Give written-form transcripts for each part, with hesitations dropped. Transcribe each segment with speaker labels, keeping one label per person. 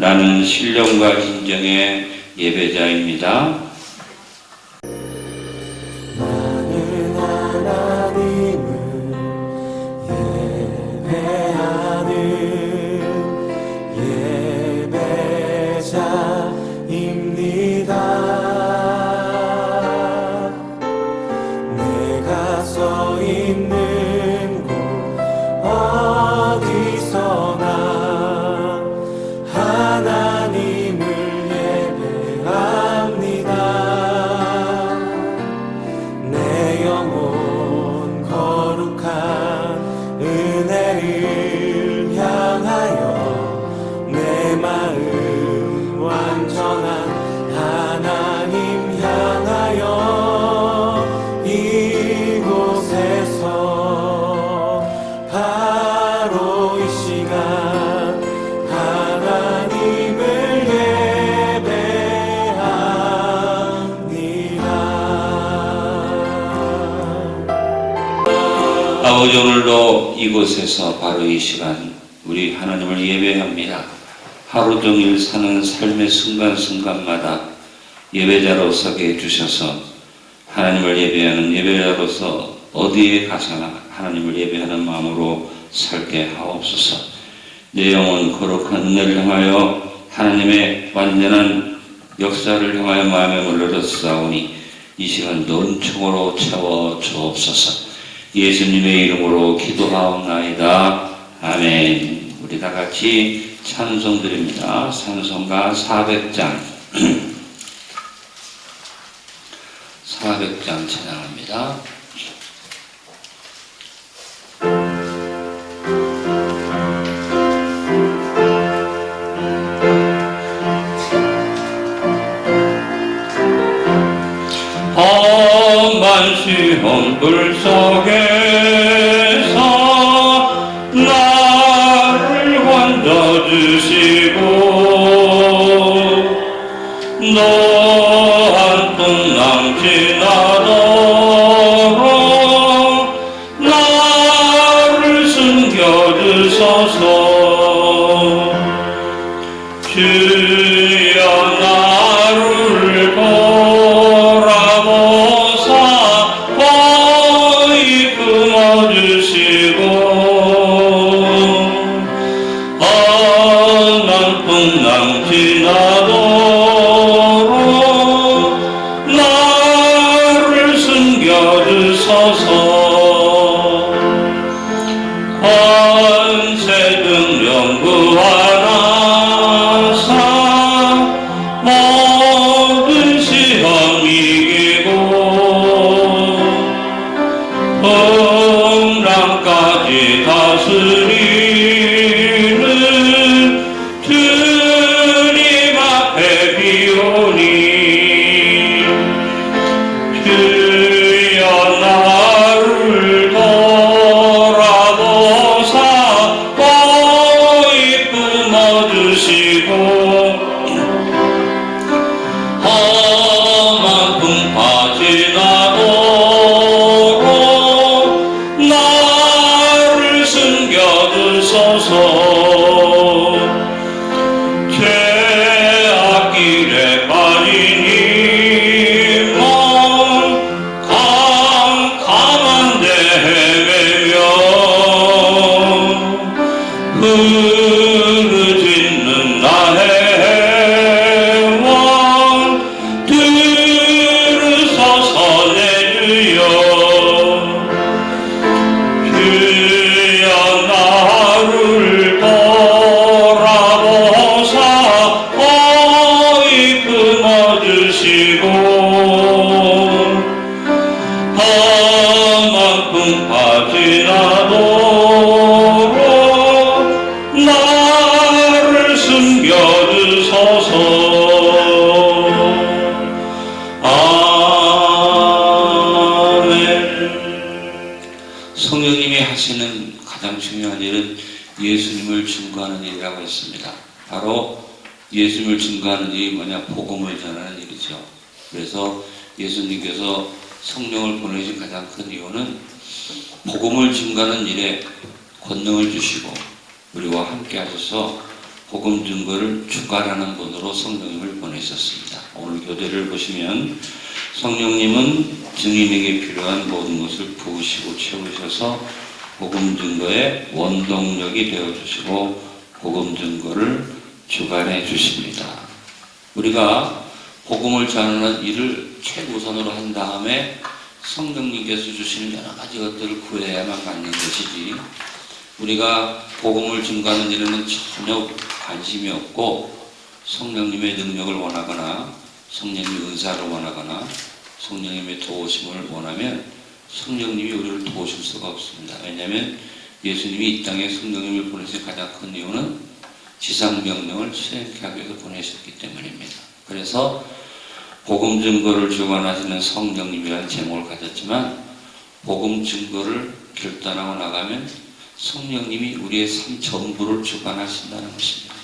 Speaker 1: 나는 신령과 진정의 예배자입니다.
Speaker 2: 나는 하나님을 예배하는 예배자입니다. 내가 서 있는 곳 어디서나 하나님을 예배합니다. 내 영혼 거룩한 은혜를 향하여 내 마음 완전한 하나님 향하여 이곳에서 바로 이 시간 하나님을 예배합니다.
Speaker 1: 아버지, 오늘도 이곳에서 바로 이 시간 우리 하나님을 예배합니다. 하루 종일 사는 삶의 순간순간마다 예배자로 서게 해주셔서 하나님을 예배하는 예배자로서 어디에 가서나 하나님을 예배하는 마음으로 살게 하옵소서. 내 영혼 거룩한 은혜를 향하여 하나님의 완전한 역사를 향하여 마음에 물러졌사오니 이 시간도 은총으로 채워 주옵소서. 예수님의 이름으로 기도하옵나이다. 아멘. 우리 다 같이 찬송 드립니다. 찬송가 400장 400장 찬양합니다. 험한 시험 불 속에서 나를 건져주시고 노한 푼 남지 않도록 나를 숨겨주소서. 주여 나를 돌아보사 거의 품어주시고 난 푼 남지 않도록 나를 숨겨주소서. 권세 능력 구하나사 모든 시험 이기고 풍랑까지 다스리는 주님 앞에 비오니 주여 나를 돌아보사 거의 품어주시고 험한 풍파지 나도록 나를 숨겨주소서. 죄악길에 빠진 이몸 캄캄한 데 헤매며 흐르짖는 나의 원 들으소서. 내 주여 주여 나를 돌아보사 거의 품어주시고 험한 풍파지 나도록 나를 숨겨주소서. 아멘. 성령님이 하시는 가장 중요한 일은 예수님을 증거하는 일이라고 했습니다. 바로 예수님을 증거하는 일이 뭐냐? 복음을 전하는 일이죠. 그래서 예수님께서 성령을 보내신 가장 큰 이유는 복음을 증거하는 일에 권능을 주시고 우리와 함께 하셔서 복음 증거를 주가라는 분으로 성령님을 보내셨습니다. 오늘 교대를 보시면 성령님은 증인에게 필요한 모든 것을 부으시고 채우셔서 복음 증거의 원동력이 되어주시고 복음 증거를 주관해 주십니다. 우리가 복음을 전하는 일을 최우선으로 한 다음에 성령님께서 주시는 여러 가지 것들을 구해야만 갖는 것이지, 우리가 복음을 증거하는 일에는 전혀 관심이 없고 성령님의 능력을 원하거나 성령님의 은사를 원하거나 성령님의 도우심을 원하면 성령님이 우리를 도우실 수가 없습니다. 왜냐하면 예수님이 이 땅에 성령님을 보내신 가장 큰 이유는 지상명령을 수행하기 위해서 보내셨기 때문입니다. 그래서 복음 증거를 주관하시는 성령님이라는 제목을 가졌지만, 복음 증거를 결단하고 나가면 성령님이 우리의 삶 전부를 주관하신다는 것입니다.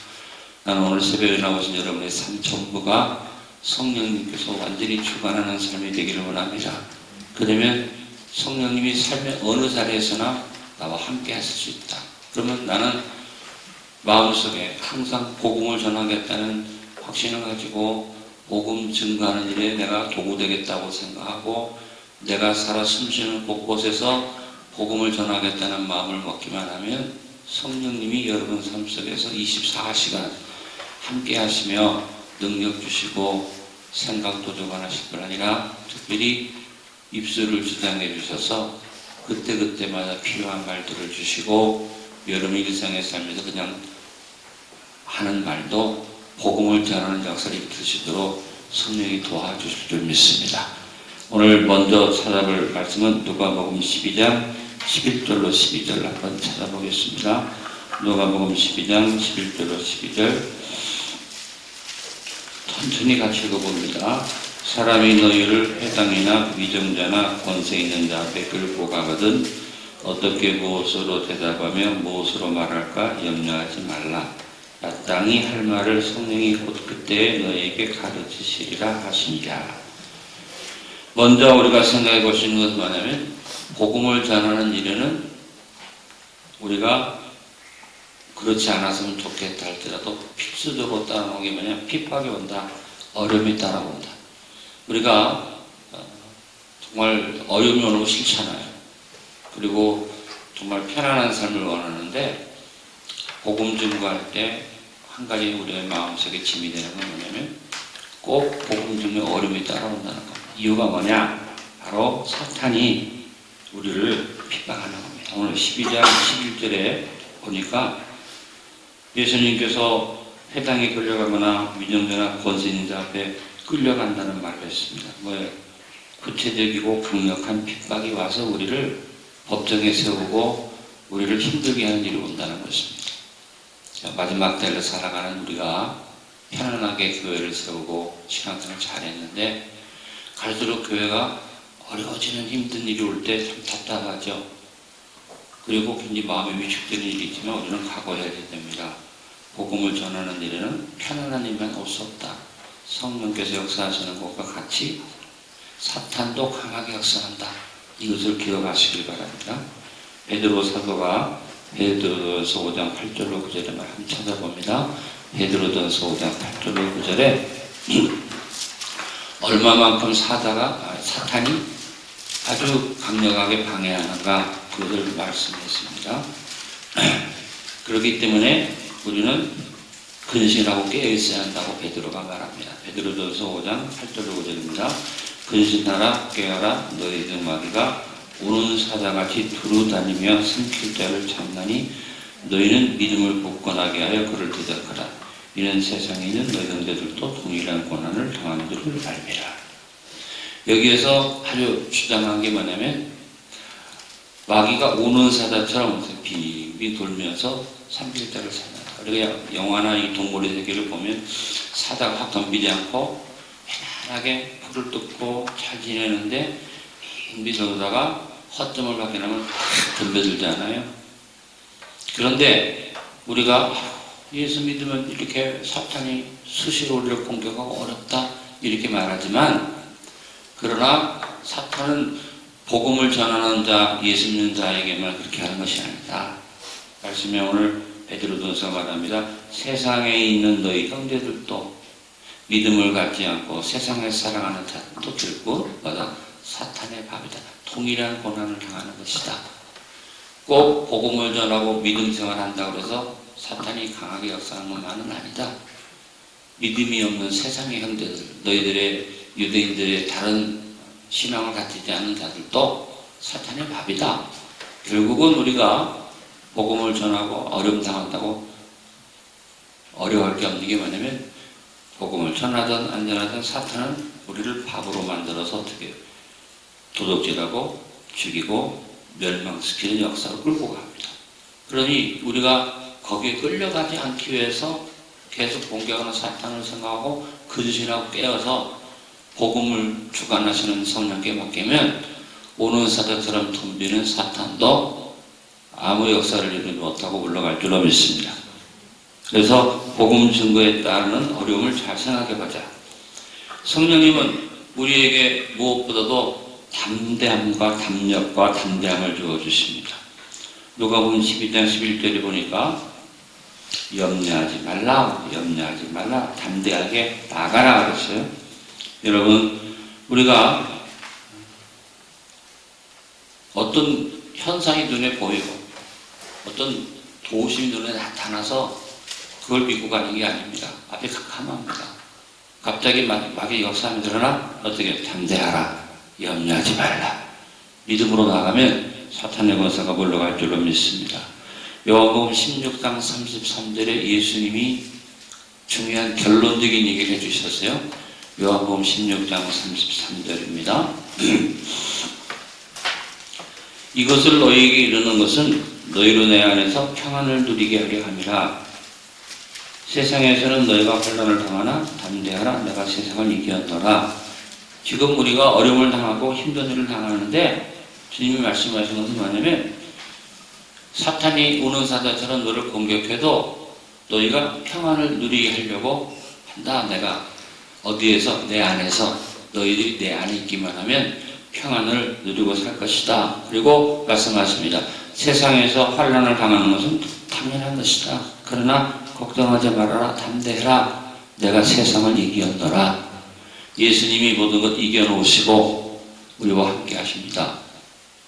Speaker 1: 나는 오늘 새벽에 나오신 여러분의 삶 전부가 성령님께서 완전히 주관하는 삶이 되기를 원합니다. 그러면 성령님이 삶의 어느 자리에서나 나와 함께 하실 수 있다. 그러면 나는 마음속에 항상 복음을 전하겠다는 확신을 가지고 복음 증거하는 일에 내가 도구되겠다고 생각하고, 내가 살아 숨쉬는 곳곳에서 복음을 전하겠다는 마음을 먹기만 하면 성령님이 여러분 삶 속에서 24시간 함께 하시며 능력 주시고 생각도 조관하실 뿐 아니라 특별히 입술을 주장해 주셔서 그때그때마다 필요한 말들을 주시고, 여러분의 일상의 삶에서 그냥 하는 말도 복음을 전하는 역사를 입히시도록 성령이 도와주실 줄 믿습니다. 오늘 먼저 찾아볼 말씀은 누가복음 12장 11절로 12절 한번 찾아보겠습니다. 누가복음 12장 11절로 12절 천천히 같이 읽어봅니다. 사람이 너희를 회당이나 위정자나 권세 있는 자 앞에 끌고 가거든 어떻게 무엇으로 대답하며 무엇으로 말할까 염려하지 말라. 마땅히 할 말을 성령이 곧 그때에 너희에게 가르치시리라 하시니라. 먼저 우리가 생각해 볼 수 있는 것은 뭐냐면, 복음을 전하는 일에는 우리가 그렇지 않았으면 좋겠다 할지라도 필수적으로 따라오는 게 뭐냐, 핍박이 온다, 어려움이 따라온다. 우리가 정말 어려움이 오는 거 싫잖아요. 그리고 정말 편안한 삶을 원하는데, 복음 증거할 때 한 가지 우리의 마음속에 짐이 되는 건 뭐냐면, 꼭 복음 증거에 어려움이 따라온다는 겁니다. 이유가 뭐냐? 바로 사탄이 우리를 핍박하는 겁니다. 오늘 12장 11절에 보니까 예수님께서 회당에 끌려가거나 위정자나 권세 있는 자 앞에 끌려간다는 말을 했습니다. 뭐예요? 구체적이고 강력한 핍박이 와서 우리를 법정에 세우고 우리를 힘들게 하는 일이 온다는 것입니다. 마지막 때를 살아가는 우리가 편안하게 교회를 세우고 신앙생활을 잘했는데, 갈수록 교회가 어려워지는 힘든 일이 올 때 참 답답하죠. 그리고 굉장히 마음이 위축되는 일이 있지만 우리는 각오해야 됩니다. 복음을 전하는 일에는 편안한 일만 올 수 없다. 성령께서 역사하시는 것과 같이 사탄도 강하게 역사한다. 이것을 기억하시길 바랍니다. 베드로 사도가 베드로전서 5장 8절로 9절의 말 한번 찾아봅니다. 베드로전서 5장 8절로 9절에 얼마만큼 사탄이 아주 강력하게 방해하는가, 그것을 말씀했습니다. 그렇기 때문에 우리는 근신하고 깨어있어야 한다고 베드로가 말합니다. 베드로전서 5장 8절로 9절입니다. 근신하라 깨어라 너희 중 마귀가 우는 사자같이 두루다니며 삼킬 자를 찾나니 너희는 믿음을 굳건하게 하여 그를 대적하라. 이는 세상에 있는 너희 형제들도 동일한 고난을 당하는 줄을 알미라. 여기에서 아주 주장한 게 뭐냐면, 마귀가 우는 사자처럼 빙빙 돌면서 삼킬 자를 찾는다. 우리가 영화나 이 동물의 세계를 보면 사자가 확 덤비지 않고 편안하게 풀을 뜯고 잘 지내는데, 빙빙 돌다가 허점을 발견하면 덤벼들잖아요. 그런데 우리가 예수 믿으면 이렇게 사탄이 수시로 우리를 공격하고 어렵다 이렇게 말하지만, 그러나 사탄은 복음을 전하는 자, 예수 믿는 자에게만 그렇게 하는 것이 아니다. 말씀에 오늘 베드로전서 말합니다. 세상에 있는 너희 형제들도 믿음을 갖지 않고 세상을 사랑하는 자들도 결국 뭐다? 사탄의 밥이다. 동일한 고난을 당하는 것이다. 꼭 복음을 전하고 믿음 생활한다고 해서 사탄이 강하게 역사하는 것만은 아니다. 믿음이 없는 세상의 형제들, 너희들의 유대인들의 다른 신앙을 가지지 않는 자들도 사탄의 밥이다. 결국은 우리가 복음을 전하고 어려움 당한다고 어려워할 게 없는 게 뭐냐면 복음을 전하든 안 전하든 사탄은 우리를 밥으로 만들어서 어떻게 도둑질하고 죽이고 멸망시키는 역사로 끌고 갑니다. 그러니 우리가 거기에 끌려가지 않기 위해서 계속 공격하는 사탄을 생각하고 근신하고 깨어서 복음을 주관하시는 성령께 맡기면 오는 사자처럼 덤비는 사탄도 아무 역사를 이루지 못하고 물러갈 줄로 믿습니다. 그래서 복음 증거에 따르는 어려움을 잘 생각해 보자. 성령님은 우리에게 무엇보다도 담대함과 담력과 담대함을 주어주십니다. 누가복음 12장 11절에 보니까 염려하지 말라, 염려하지 말라, 담대하게 나가라 그랬어요. 여러분, 우리가 어떤 현상이 눈에 보이고 어떤 도심이 눈에 나타나서 그걸 믿고 가는 게 아닙니다. 앞에 캄캄합니다. 갑자기 막의 역사함이 드러나 어떻게 담대하라, 염려하지 말라. 믿음으로 나가면 사탄의 권세가 물러갈 줄로 믿습니다. 요한복음 16장 33절에 예수님이 중요한 결론적인 얘기를 해주셨어요. 요한복음 16장 33절입니다. 이것을 너희에게 이르는 것은 너희로 내 안에서 평안을 누리게 하려 함이라. 세상에서는 너희가 환난을 당하나 담대하라, 내가 세상을 이겼노라. 지금 우리가 어려움을 당하고 힘든 일을 당하는데 주님이 말씀하신 것은 뭐냐면 사탄이 우는 사자처럼 너를 공격해도 너희가 평안을 누리게 하려고 한다. 내가 어디에서? 내 안에서 너희들이 내 안에 있기만 하면 평안을 누리고 살 것이다. 그리고 말씀하십니다. 세상에서 환난을 당하는 것은 당연한 것이다. 그러나 걱정하지 말아라. 담대해라. 내가 세상을 이겼노라. 예수님이 모든 것 이겨놓으시고 우리와 함께 하십니다.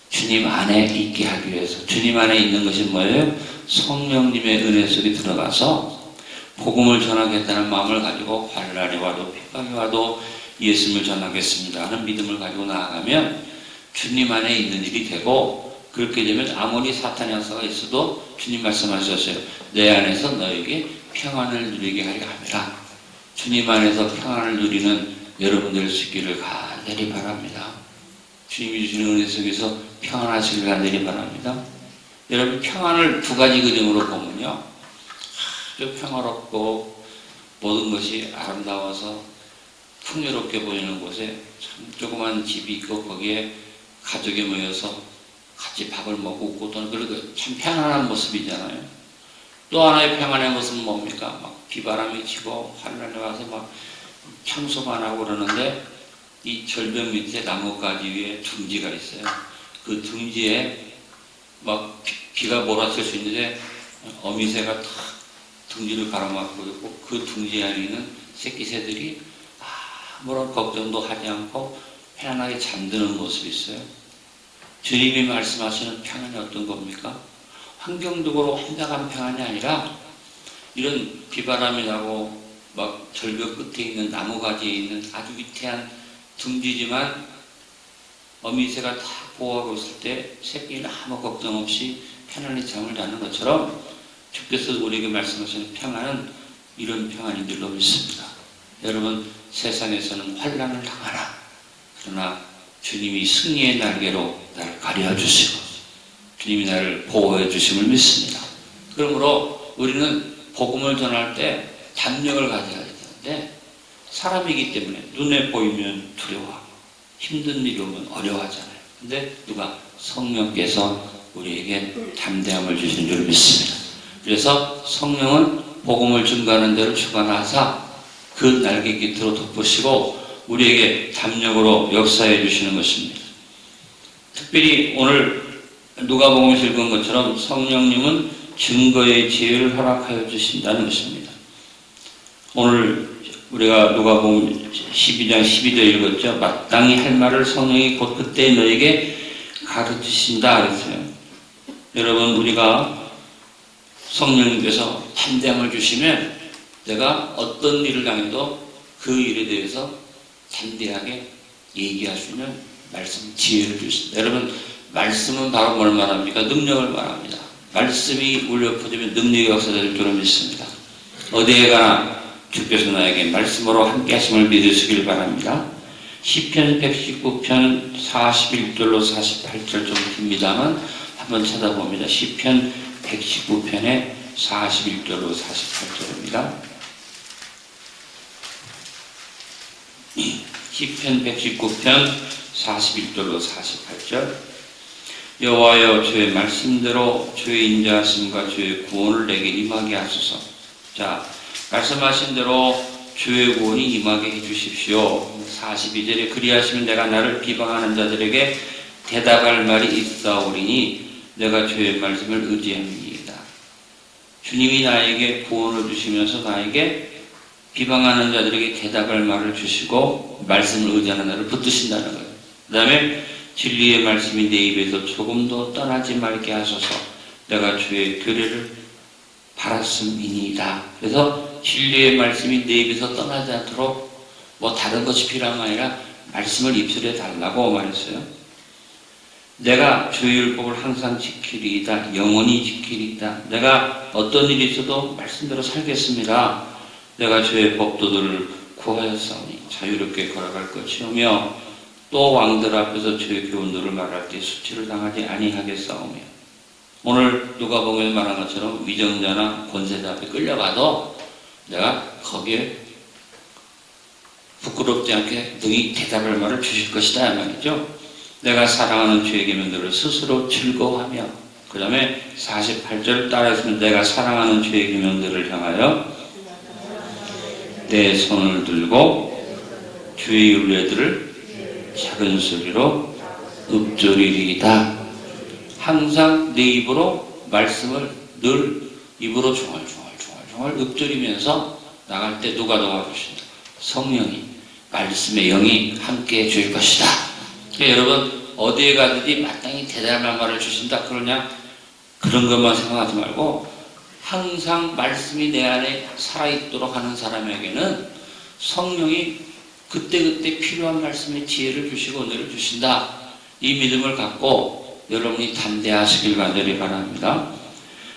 Speaker 1: 주님 안에 있게 하기 위해서. 주님 안에 있는 것이 뭐예요? 성령님의 은혜 속에 들어가서 복음을 전하겠다는 마음을 가지고 환난이 와도 핍박이 와도 예수님을 전하겠습니다 하는 믿음을 가지고 나아가면 주님 안에 있는 일이 되고, 그렇게 되면 아무리 사탄의 역사가 있어도 주님 말씀하셨어요. 내 안에서 너에게 평안을 누리게 하려 함이라. 주님 안에서 평안을 누리는 여러분 될 수 있기를 간절히 바랍니다. 주님이 주시는 은혜 속에서 평안하시길 간절히 바랍니다. 여러분, 평안을 두 가지 그림으로 보면요, 아주 평화롭고 모든 것이 아름다워서 풍요롭게 보이는 곳에 참 조그만 집이 있고 거기에 가족이 모여서 같이 밥을 먹고 웃고 또는 그리고 참 평안한 모습이잖아요. 또 하나의 평안의 모습은 뭡니까? 막 비바람이 치고 환란이 와서 막 청소만 하고 그러는데 이 절벽 밑에 나뭇가지 위에 둥지가 있어요. 그 둥지에 막 비가 몰아칠 수 있는데 어미새가 탁 둥지를 가로막고 있고 그 둥지 안에 있는 새끼 새들이 아무런 걱정도 하지 않고 편안하게 잠드는 모습이 있어요. 주님이 말씀하시는 평안이 어떤 겁니까? 환경적으로 완벽한 평안이 아니라 이런 비바람이 나고 막 절벽 끝에 있는 나무가지에 있는 아주 위태한 둥지지만 어미새가 다 보호하고 있을 때 새끼는 아무 걱정 없이 편안히 잠을 자는 것처럼 주께서 우리에게 말씀하시는 평안은 이런 평안인 줄로 믿습니다. 여러분, 세상에서는 환난을 당하나 그러나 주님이 승리의 날개로 나를 가려주시고 주님이 나를 보호해 주심을 믿습니다. 그러므로 우리는 복음을 전할 때 담력을 가져야 되는데 사람이기 때문에 눈에 보이면 두려워하고 힘든 일이 오면 어려워하잖아요. 근데 누가? 성령께서 우리에게 담대함을 주신 줄 믿습니다. 그래서 성령은 복음을 증거하는 대로 주관하사 그 날개 깃으로 덮으시고 우리에게 담력으로 역사해 주시는 것입니다. 특별히 오늘 누가복음에서 읽은 것처럼 성령님은 증거의 지혜를 허락하여 주신다는 것입니다. 오늘 우리가 누가복음 12장 12절 읽었죠. 마땅히 할 말을 성령이 곧 그때 너에게 가르치신다 그랬어요. 여러분, 우리가 성령님께서 담대함을 주시면 내가 어떤 일을 당해도 그 일에 대해서 담대하게 얘기할 수 있는 말씀 지혜를 주십니다. 여러분, 말씀은 바로 뭘 말합니까? 능력을 말합니다. 말씀이 울려 퍼지면 능력이 역사될 줄로 믿습니다. 어디에 가나 주께서 나에게 말씀으로 함께 하심을 믿으시길 바랍니다. 시편 119편 41절로 48절 좀 깁니다만 한번 찾아봅니다. 시편 119편에 41절로 48절입니다. 시편 119편 41절로 48절. 여호와여, 주의 말씀대로 주의 인자하심과 주의 구원을 내게 임하게 하소서. 자, 말씀하신 대로 주의 구원이 임하게 해주십시오. 42절에 그리하시면 내가 나를 비방하는 자들에게 대답할 말이 있사오리니 내가 주의 말씀을 의지합니다. 주님이 나에게 구원을 주시면서 나에게 비방하는 자들에게 대답할 말을 주시고 말씀을 의지하는 나를 붙드신다는 거예요. 그 다음에 진리의 말씀이 내 입에서 조금도 떠나지 말게 하소서. 내가 주의 규례를 바랐음이니이다. 그래서 진리의 말씀이 내 입에서 떠나지 않도록 뭐 다른 것이 필요한 게 아니라 말씀을 입술에 달라고 말했어요. 내가 주의 율법을 항상 지키리이다. 영원히 지키리이다. 내가 어떤 일이 있어도 말씀대로 살겠습니다. 내가 주의 법도들을 구하였사오니 자유롭게 걸어갈 것이오며 또 왕들 앞에서 주의 교훈들을 말할 때 수치를 당하지 아니하겠사오며. 오늘 누가복음에 말한 것처럼 위정자나 권세자 앞에 끌려가도 내가 거기에 부끄럽지 않게 능히 대답할 말을 주실 것이다 말이죠. 내가 사랑하는 주의 계명들을 스스로 즐거워하며, 그 다음에 48절 따라했으면 내가 사랑하는 주의 계명들을 향하여 내 손을 들고 주의 율례들을 작은 소리로 읊조리리이다. 항상 내 입으로 말씀을 늘 입으로 중얼중얼 읊조리면서 나갈 때 누가 도와주신다? 성령이, 말씀의 영이 함께 해줄 것이다. 그러니까 여러분, 어디에 가든지 마땅히 대단한 말을 주신다 그러냐? 그런 것만 생각하지 말고 항상 말씀이 내 안에 살아있도록 하는 사람에게는 성령이 그때그때 필요한 말씀의 지혜를 주시고 은혜를 주신다. 이 믿음을 갖고 여러분이 담대하시길 간절히 바랍니다.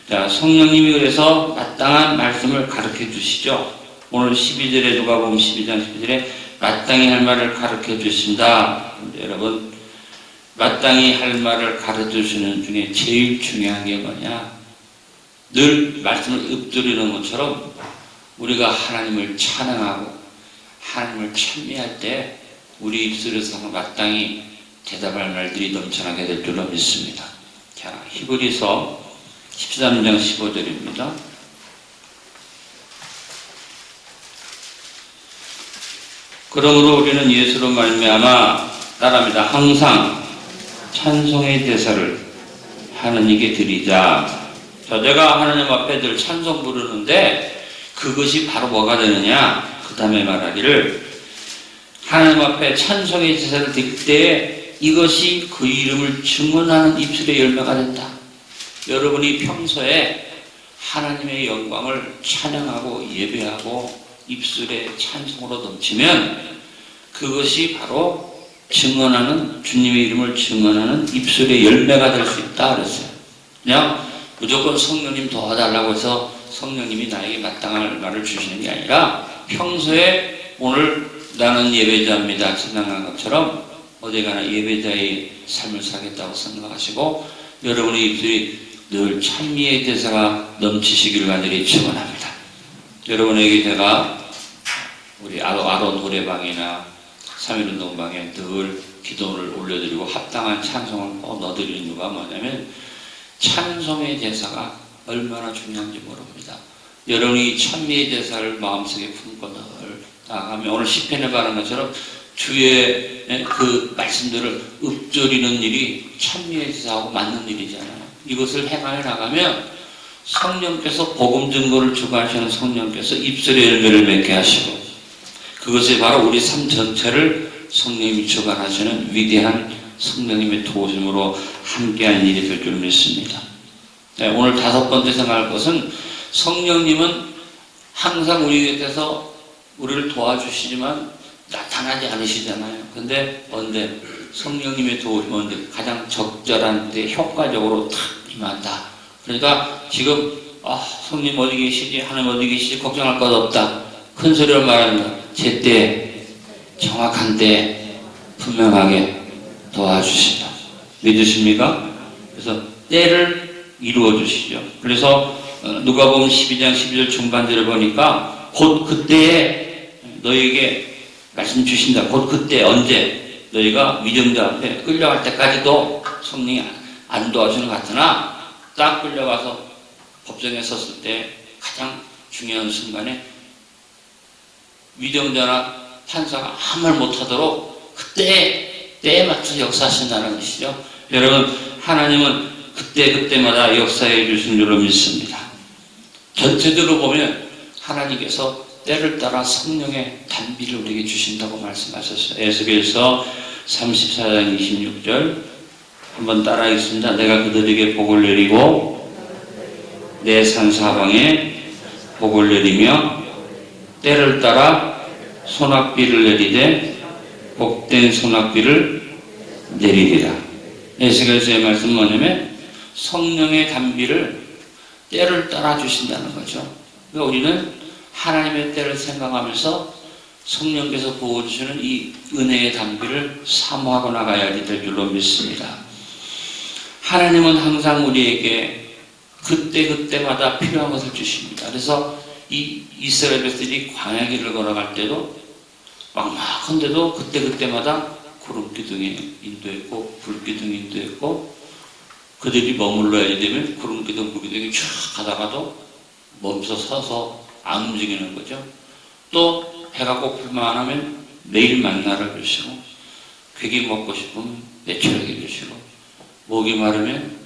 Speaker 1: 자, 성령님이 그래서 마땅한 말씀을 가르쳐 주시죠. 오늘 12절에 누가복음 12장 12절에 마땅히 할 말을 가르쳐 주신다. 여러분, 마땅히 할 말을 가르쳐 주시는 중에 제일 중요한 게 뭐냐? 늘 말씀을 읊조리는 것처럼 우리가 하나님을 찬양하고 하나님을 찬미할 때 우리 입술에서 마땅히 대답할 말들이 넘쳐나게 될 줄로 믿습니다. 자, 히브리서 13장 15절입니다. 그러므로 우리는 예수로 말미암아 따라합니다. 항상 찬송의 대사를 하나님께 드리자. 자, 내가 하나님 앞에 늘 찬송 부르는데 그것이 바로 뭐가 되느냐? 그 다음에 말하기를 하나님 앞에 찬송의 제사를 드릴 때 이것이 그 이름을 증언하는 입술의 열매가 된다. 여러분이 평소에 하나님의 영광을 찬양하고 예배하고 입술에 찬송으로 넘치면 그것이 바로 증언하는, 주님의 이름을 증언하는 입술의 열매가 될 수 있다 그랬어요. 그냥 무조건 성령님 도와달라고 해서 성령님이 나에게 마땅할 말을 주시는 게 아니라 평소에 오늘 나는 예배자입니다 찬양한 것처럼 어디 가나 예배자의 삶을 살겠다고 생각하시고 여러분의 입술이 늘 찬미의 대사가 넘치시기를 간절히 축원합니다. 여러분에게 제가 우리 아로 노래방이나 3.1운동방에 늘 기도를 올려드리고 합당한 찬송을 꼭 넣어드리는 이유가 뭐냐면 찬송의 대사가 얼마나 중요한지 모릅니다. 여러분이 찬미의 대사를 마음속에 품고 늘 나가면 오늘 시편에 말한 것처럼 주의 그 말씀들을 읊조리는 일이 찬미의 대사하고 맞는 일이잖아요. 이것을 행하여 나가면 성령께서 복음 증거를 주관하시는 성령께서 입술의 열매를 맺게 하시고 그것이 바로 우리 삶 전체를 성령님이 주관하시는 위대한 성령님의 도우심으로 함께하는 일이 될 줄 믿습니다. 네, 오늘 5번째 생각할 것은 성령님은 항상 우리 곁에서 우리를 도와주시지만 나타나지 않으시잖아요. 근데 언제 성령님의 도우심 언제 가장 적절한 때 효과적으로 탁 임한다. 그러니까 지금 성령 어디 계시지? 하나님 어디 계시지? 걱정할 것 없다. 큰 소리로 말합니다. 제때 정확한 때 분명하게 도와주신다. 믿으십니까? 그래서 때를 이루어 주시죠. 그래서 누가복음 12장 12절 중반절을 보니까 곧 그때에 너에게 말씀 주신다. 곧 그때 언제 너희가 위정자 앞에 끌려갈 때까지도 성령이 안 도와주는 것 같으나 딱 끌려가서 법정에 섰을 때 가장 중요한 순간에 위정자나 판사가 아무 말 못하도록 때에 맞춰서 역사하신다는 것이죠. 여러분 하나님은 그때마다 역사해 주신 줄로 믿습니다. 전체적으로 보면 하나님께서 때를 따라 성령의 단비를 우리에게 주신다고 말씀하셨어요. 에스겔서 34장 26절 한번 따라하겠습니다. 내가 그들에게 복을 내리고 내 산사방에 복을 내리며 때를 따라 소낙비를 내리되 복된 소낙비를 내리리라. 에스겔서의 말씀은 뭐냐면 성령의 단비를 때를 따라 주신다는 거죠. 그러니까 우리는 하나님의 때를 생각하면서 성령께서 부어주시는 이 은혜의 단비를 사모하고 나가야 될 줄로 믿습니다. 하나님은 항상 우리에게 그때마다 필요한 것을 주십니다. 그래서 이 이스라엘 백성들이 광야길을 걸어갈 때도 막막한데도 그때마다 구름기둥이 인도했고 불기둥이 인도했고 그들이 머물러야 되면 구름기둥 불기둥이 쭉 가다가도 멈춰 서서 안 움직이는 거죠. 또 배가 고플만 하면 매일 만나를 주시고 괴기 먹고 싶으면 매출하게 주시고 목이 마르면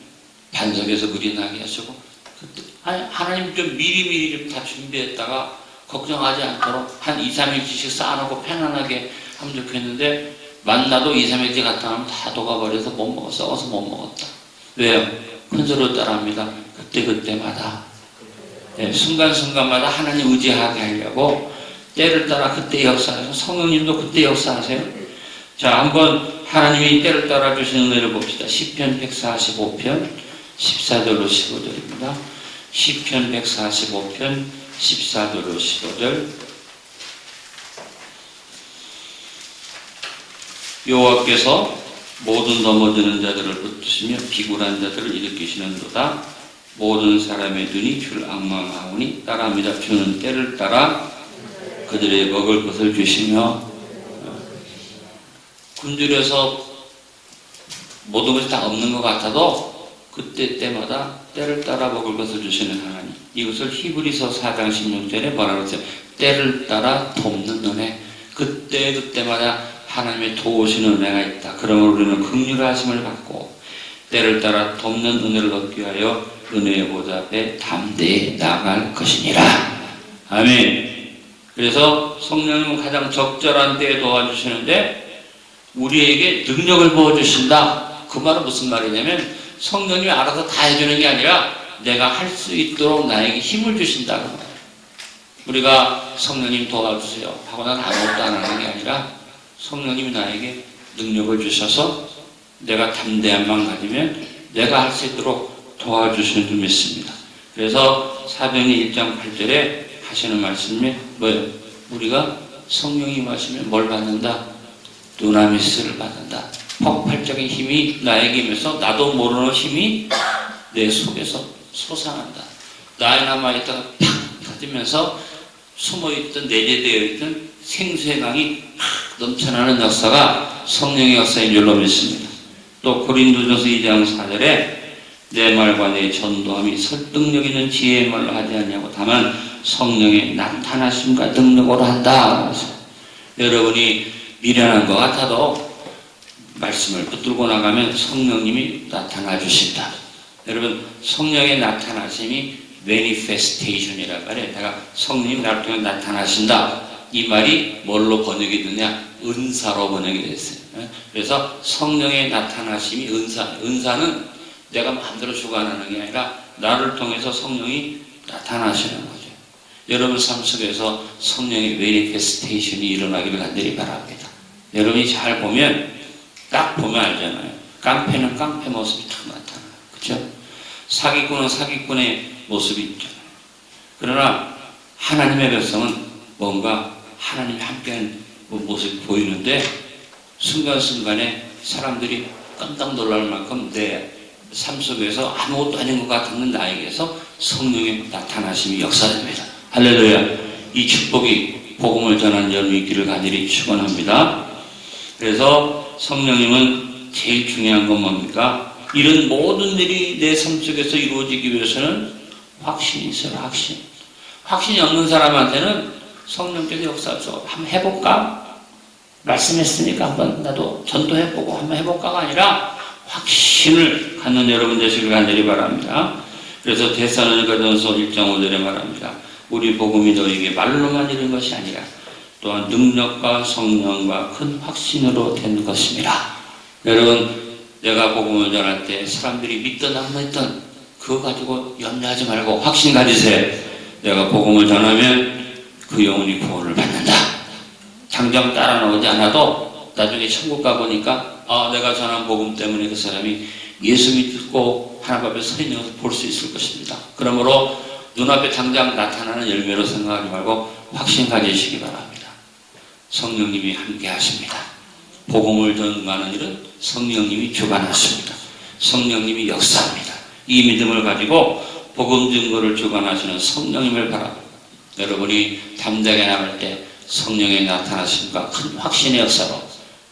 Speaker 1: 반석에서 물이 나게 하시고 하나님 좀 미리미리 좀 다 준비했다가 걱정하지 않도록 한 2, 3일씩 쌓아놓고 편안하게 하면 좋겠는데 만나도 2, 3일째 갔다 하면 다 녹아버려서 못 먹어 썩어서 못 먹었다. 왜요? 큰 소리로 따라합니다. 그때마다 네, 순간순간마다 하나님 의지하게 하려고 때를 따라 그때 역사하세요. 성령님도 그때 역사하세요. 자, 한번 하나님이 때를 따라 주시는 은혜를 봅시다. 시편 145편 14절로 15절입니다. 시편 145편 14절로 15절 여호와께서 모든 넘어지는 자들을 붙드시며 비굴한 자들을 일으키시는도다. 모든 사람의 눈이 주를 앙망하오니 따라합니다. 주는 때를 따라 그들의 먹을 것을 주시며 굶주려서 모든 것이 다 없는 것 같아도 그때마다 때를 따라 먹을 것을 주시는 하나님. 이것을 히브리서 4장 16절에 뭐라고 했어요? 때를 따라 돕는 은혜. 그때마다 하나님의 도우시는 은혜가 있다. 그러므로 우리는 긍휼하심을 받고 때를 따라 돕는 은혜를 얻기 위하여 은혜의 보좌 앞에 담대히 나아갈 것이니라. 아멘. 그래서 성령님은 가장 적절한 때에 도와주시는데 우리에게 능력을 부어주신다. 그 말은 무슨 말이냐면 성령님이 알아서 다 해주는 게 아니라 내가 할 수 있도록 나에게 힘을 주신다는 거예요. 우리가 성령님 도와주세요 하고 난 아무것도 안 하는 게 아니라 성령님이 나에게 능력을 주셔서 내가 담대함만 가지면 내가 할 수 있도록 도와주시는 줄 믿습니다. 그래서 사도행전 1장 8절에 하시는 말씀이 뭐예요? 우리가 성령이 마시면 뭘 받는다? 두나미스를 받는다. 폭발적인 힘이 나에게 임해서 나도 모르는 힘이 내 속에서 솟아난다. 나에 남아있다가 팍 터지면서 숨어있던 내재되어 있던 생수의 강이 팍 넘쳐나는 역사가 성령의 역사인 줄로 믿습니다. 또 고린도전서 2장 4절에 내 말과 내 전도함이 설득력 있는 지혜의 말로 하지 않냐고 다만 성령의 나타나심과 능력으로 한다. 여러분이 미련한 것 같아도 말씀을 붙들고 나가면 성령님이 나타나 주신다. 여러분 성령의 나타나심이 manifestation이란 말이에요. 내가 성령님 나를 통해 나타나신다. 이 말이 뭘로 번역이 되냐? 은사로 번역이 됐어요. 그래서 성령의 나타나심이 은사는 내가 마음대로 주관하는 게 아니라 나를 통해서 성령이 나타나시는 거죠. 여러분 삶 속에서 성령의 manifestation이 일어나기를 간절히 바랍니다. 여러분이 잘 보면 딱 보면 알잖아요. 깡패는 깡패 모습이 딱 나타나요. 그렇죠? 사기꾼은 사기꾼의 모습이 있잖아요. 그러나 하나님의 백성은 뭔가 하나님이 함께한 모습이 보이는데 순간순간에 사람들이 깜짝 놀랄 만큼 내 삶 속에서 아무것도 아닌 것 같은 나에게서 성령의 나타나심이 역사됩니다. 할렐루야. 이 축복이 복음을 전하는 여러분이 있기를 간절히 축원합니다. 그래서 성령님은 제일 중요한 건 뭡니까? 이런 모든 일이 내 삶 속에서 이루어지기 위해서는 확신이 있어요. 확신이 없는 사람한테는 성령께서 역사하죠. 한번 해볼까? 말씀했으니까 한번 나도 전도해보고 한번 해볼까가 아니라 확신을 갖는 여러분 되시길 간절히 바랍니다. 그래서 데살로니가전서 1장 5절에 말합니다. 우리 복음이 너에게 말로만 이른 것이 아니라 또한 능력과 성령과 큰 확신으로 된 것입니다. 여러분, 내가 복음을 전할 때 사람들이 믿든 안 믿든 그거 가지고 염려하지 말고 확신 가지세요. 내가 복음을 전하면 그 영혼이 구원을 받는다. 당장 따라 나오지 않아도 나중에 천국 가보니까 내가 전한 복음 때문에 그 사람이 예수 믿고 하나님 앞에 서 있는 것을 볼 수 있을 것입니다. 그러므로 눈앞에 당장 나타나는 열매로 생각하지 말고 확신 가지시기 바랍니다. 성령님이 함께 하십니다. 복음을 전하는 일은 성령님이 주관하십니다. 성령님이 역사합니다. 이 믿음을 가지고 복음 증거를 주관하시는 성령님을 바랍니다. 여러분이 담대하게 나갈 때 성령의 나타나심과 큰 확신의 역사로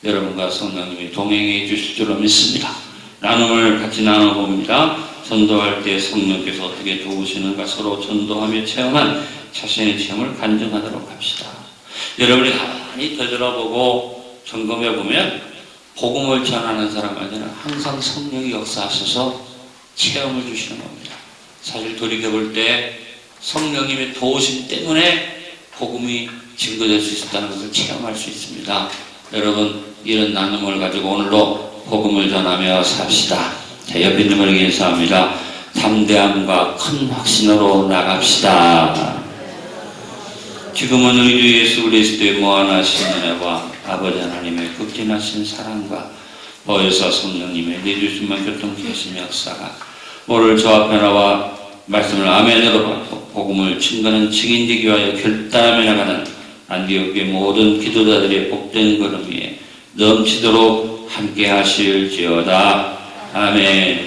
Speaker 1: 여러분과 성령님이 동행해 주실 줄로 믿습니다. 나눔을 같이 나눠봅니다. 전도할 때 성령께서 어떻게 도우시는가 서로 전도하며 체험한 자신의 체험을 간증하도록 합시다. 여러분이 가만히 되돌아보고 점검해보면 복음을 전하는 사람한테는 항상 성령이 역사하셔서 체험을 주시는 겁니다. 사실 돌이켜볼 때 성령님의 도우심 때문에 복음이 증거될 수 있었다는 것을 체험할 수 있습니다. 여러분, 이런 나눔을 가지고 오늘도 복음을 전하며 삽시다. 자, 옆에 있는 분에게 인사합니다. 담대함과 큰 확신으로 나갑시다. 지금은 우리 주 예수 그리스도의 무한하신 은혜와 아버지 하나님의 극진하신 사랑과 보혜사 성령님의 내주심만 교통케 역사가 오늘 저 앞에 나와 말씀을 아멘으로 받고 복음을 증거하는 증인되기 위하여 결단하며 나가는 안디옥의 모든 기도자들의 복된 걸음 위에 넘치도록 함께 하실지어다. 아멘.